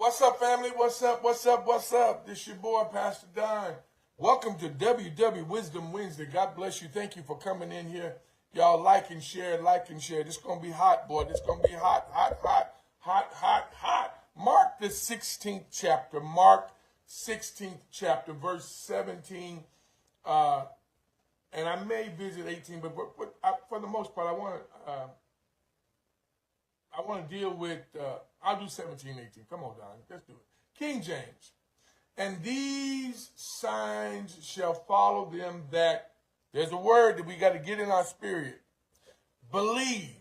What's up, family? What's up? What's up? What's up? This your boy, Pastor Don. Welcome to WW Wisdom Wednesday. God bless you. Thank you for coming in here. Y'all like and share, like and share. This is going to be hot, boy. This is going to be hot, hot, hot, hot, hot, hot. Mark the 16th chapter. Mark 16th chapter, verse 17. And I may visit 18, but for the most part, I want to deal with, I'll do 17, 18. Come on, Don. Let's do it. King James. And these signs shall follow them that, there's a word that we got to get in our spirit. Believe.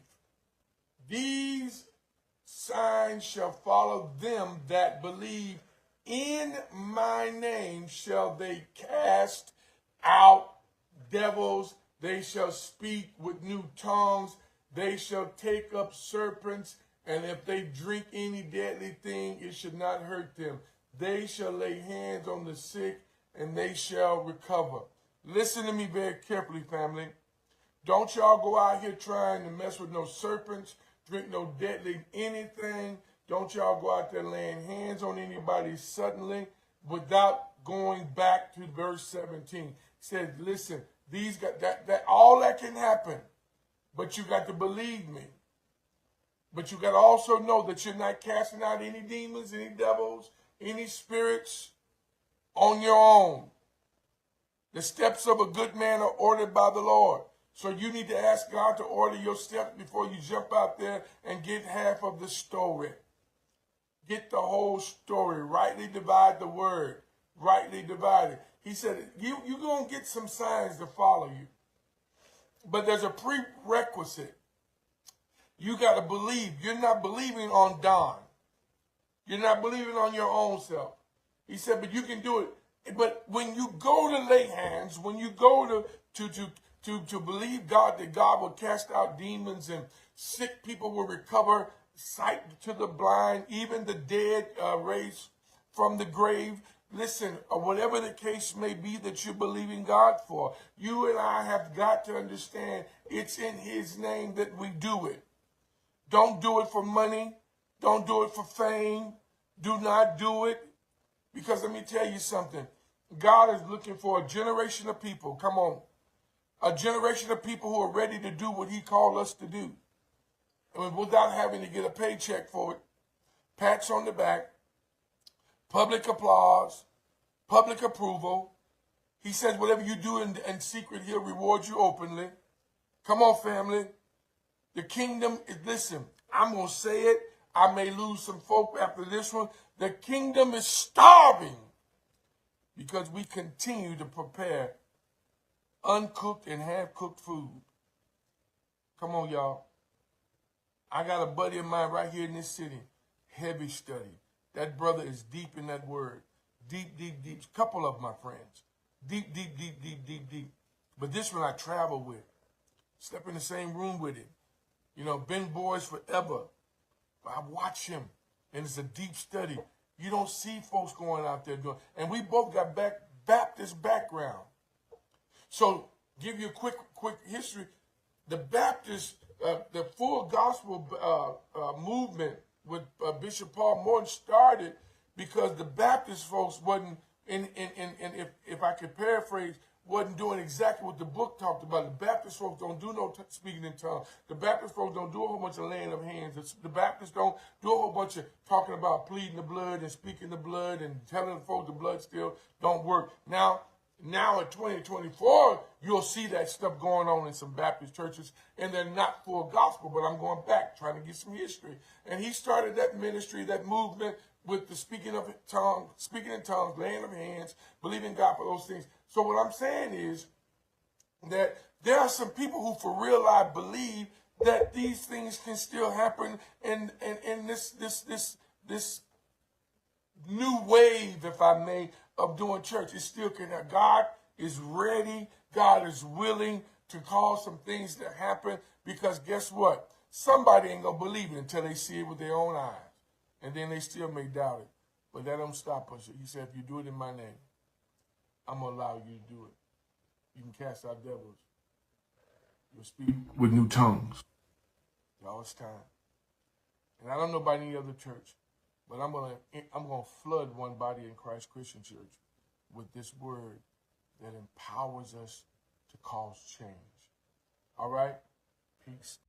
These signs shall follow them that believe. In my name shall they cast out devils. They shall speak with new tongues. They shall take up serpents, and if they drink any deadly thing, it should not hurt them. They shall lay hands on the sick, and they shall recover. Listen to me very carefully, family. Don't y'all go out here trying to mess with no serpents, drink no deadly anything. Don't y'all go out there laying hands on anybody suddenly without going back to verse 17. It said, listen, these got that all that can happen. But you got to believe me. But you got to also know that you're not casting out any demons, any devils, any spirits on your own. The steps of a good man are ordered by the Lord. So you need to ask God to order your steps before you jump out there and get half of the story. Get the whole story. Rightly divide the word. Rightly divide it. He said, you're going to get some signs to follow you. But there's a prerequisite. You got to believe. You're not believing on Don. You're not believing on your own self. He said, but you can do it. But when you go to lay hands, when you go to believe God, that God will cast out demons and sick people will recover, sight to the blind, even the dead raised from the grave. Listen, whatever the case may be that you're believing God for, you and I have got to understand it's in his name that we do it. Don't do it for money. Don't do it for fame. Do not do it. Because let me tell you something. God is looking for a generation of people. Come on. A generation of people who are ready to do what he called us to do. And without having to get a paycheck for it. Pats on the back. Public applause, public approval. He says whatever you do in secret, he'll reward you openly. Come on, family. The kingdom is, listen, I'm going to say it. I may lose some folk after this one. The kingdom is starving because we continue to prepare uncooked and half-cooked food. Come on, y'all. I got a buddy of mine right here in this city, heavy study. That brother is deep in that word. Deep, deep, deep. A couple of my friends. Deep, deep, deep, deep, deep, deep. But this one I travel with. Step in the same room with him. You know, been boys forever. But I watch him. And it's a deep study. You don't see folks going out there doing. And we both got Baptist background. So, give you a quick history. The Baptist, the full gospel movement with Bishop Paul Morton started because the Baptist folks wasn't, if I could paraphrase, wasn't doing exactly what the book talked about. The Baptist folks don't do no speaking in tongues. The Baptist folks don't do a whole bunch of laying of hands. The Baptists don't do a whole bunch of talking about pleading the blood and speaking the blood and telling the folks the blood still don't work. Now in 2024, you'll see that stuff going on in some Baptist churches, and they're not full gospel, but I'm going back, trying to get some history. And he started that ministry, that movement with the speaking in tongues, laying of hands, believing God for those things. So what I'm saying is that there are some people who for real life believe that these things can still happen in this new wave, if I may, of doing church. It still can happen. God is ready. God is willing to cause some things to happen because guess what? Somebody ain't going to believe it until they see it with their own eyes. And then they still may doubt it. But that don't stop us. He said, if you do it in my name, I'm going to allow you to do it. You can cast out devils. You'll speak with new tongues. Y'all, it's time. And I don't know about any other church, But I'm gonna flood One Body in Christ Christian Church with this word that empowers us to cause change. All right? Peace.